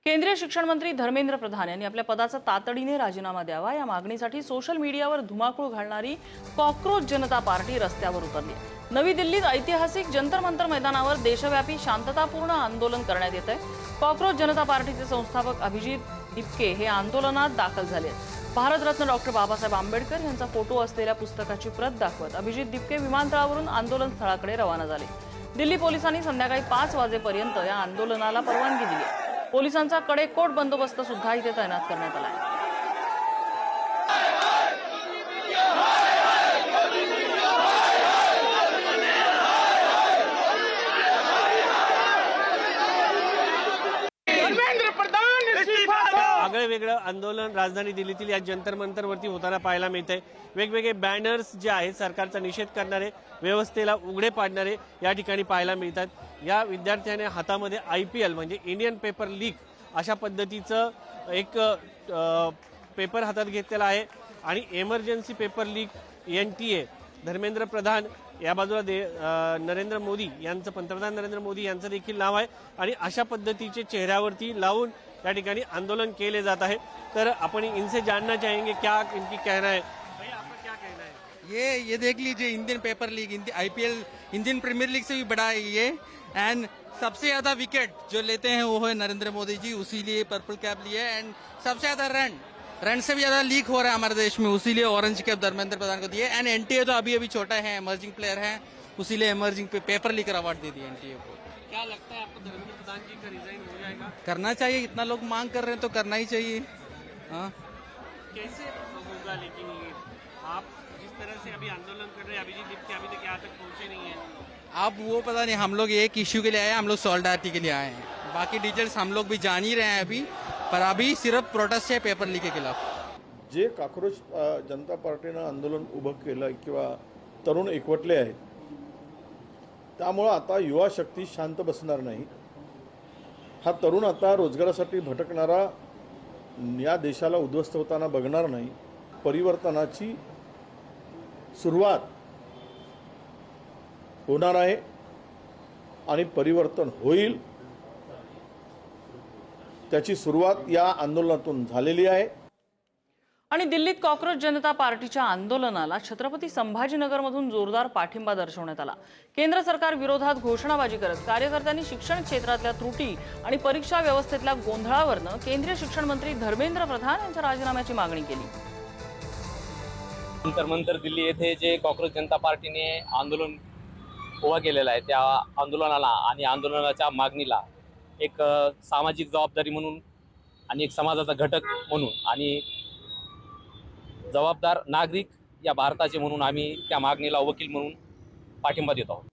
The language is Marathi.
केंद्रीय शिक्षण मंत्री धर्मेंद्र प्रधान यांनी आपल्या पदाचा तातडीने राजीनामा द्यावा या मागणीसाठी सोशल मीडियावर धुमाकूळ घालणारी कॉकरोच जनता पार्टी रस्त्यावर उतरली आहे। नवी दिल्लीत ऐतिहासिक जंतर मंतर मैदानावर देशव्यापी शांततापूर्ण आंदोलन करण्यात येत आहे। कॉकरोच जनता पार्टीचे संस्थापक अभिजित दिपके हे आंदोलनात दाखल झाले आहेत। भारतरत्न डॉक्टर बाबासाहेब आंबेडकर यांचा फोटो असलेल्या पुस्तकाची प्रत दाखवत अभिजित दिपके विमानतळावरून आंदोलन स्थळाकडे रवाना झाले। दिल्ली पोलिसांनी संध्याकाळी 5 वाजेपर्यंत या आंदोलनाला परवानगी दिली आहे। पोलिसांचा कडेकोट बंदोबस्त सुद्धा इथे तैनात करण्यात आला आहे। आगळे वेगळं आंदोलन राजधानी दिल्लीतील या जंतर मंतरवरती होताना पाहायला मिळतंय। वेगवेगळे बॅनर्स जे आहेत सरकारचा निषेध करणारे, व्यवस्थेला उघडे पाडणारे या ठिकाणी पाहायला मिळतात। या विद्यार्थ्याने हातामध्ये IPL म्हणजे इंडियन पेपर लीक अशा पद्धतीचं एक पेपर हातात घेतलेला आहे आणि emergency paper leak NTA Dharmendra Pradhan या बाजूला नरेंद्र मोदी यांचं, पंतप्रधान नरेंद्र मोदी यांचं देखील नाव आहे आणि अशा पद्धतीचे चेहऱ्यावरती लावून या ठिकाणी आंदोलन केले जात आहे। तर आपण इनसे जानना चाहेंगे क्या इनकी कहना है। भाई आपका क्या कहना है? ये देख लीजिए, Indian paper league, IPL Indian premier league से भी बड़ा है ये। एंड सबसे ज्यादा विकेट जो लेते हैं वो है नरेंद्र मोदी जी, उसी लिए पर्पल कैप लिए। एंड सबसे ज्यादा रन से भी ज्यादा लीक हो रहा है हमारे देश में, उसी लिए ऑरेंज कैप धर्मेंद्र प्रधान को दिए। एंड NTA तो अभी छोटा है, एमर्जिंग प्लेयर है, उसी लिए एमर्जिंग पेपर लीकर अवार्ड दे दिए NTA को। क्या लगता है आपको धर्मेंद्र प्रधान जी का रिजाइन हो जाएगा? करना चाहिए, इतना लोग मांग कर रहे हैं तो करना ही चाहिए। हाँ, कैसे होगा? लेकिन ये आप जिस तरह से अभी आंदोलन कर रहे हैं, अभिजीत दिपके अभी तक यहाँ तक पहुंचे नहीं है। अब वो पता नहीं, हम लोग एक इश्यू के लिए आए हैं, हम लोग सॉलिडारिटी के लिए आए हैं। बाकी डिटेल्स हम लोग भी जान ही रहे हैं अभी, पर अभी सिर्फ प्रोटेस्ट है पेपर लीक के खिलाफ। जे कॉकरोच जनता पार्टीनं आंदोलन उभं केलं किंवा तरुण एकवटले आहेत, त्यामुळं आता युवा शक्ती शांत बसणार नाही। हा तरुण आता रोजगारासाठी भटकणारा या देशाला उद्ध्वस्त होताना बघणार नाही। परिवर्तनाची सुरुवात होणार आहे आणि परिवर्तन होईल, त्याची सुरुवात या आंदोलनातून झालेली आहे। आणि दिल्लीत कॉकरोच जनता पार्टीच्या आंदोलनाला छत्रपती संभाजीनगरमधून जोरदार पाठिंबा दर्शवण्यात आला। केंद्र सरकार विरोधात घोषणाबाजी करत कार्यकर्त्यांनी शिक्षण क्षेत्रातल्या त्रुटी आणि परीक्षा व्यवस्थेतल्या गोंधळावरनं केंद्रीय शिक्षण मंत्री धर्मेंद्र प्रधान यांच्या राजीनाम्याची मागणी केली। जंतर दिल्ली येथे जे कॉकरोच जनता पार्टीने आंदोलन उभा केलेलं आहे, त्या आंदोलनाला आणि आंदोलनाच्या मागणीला एक सामाजिक जबाबदारी म्हणून आणि एक समाजाचा घटक म्हणून आणि जबाबदार नागरिक या भारताचे म्हणून आम्ही त्या मागणीला वकील म्हणून पाठिंबा देत आहोत।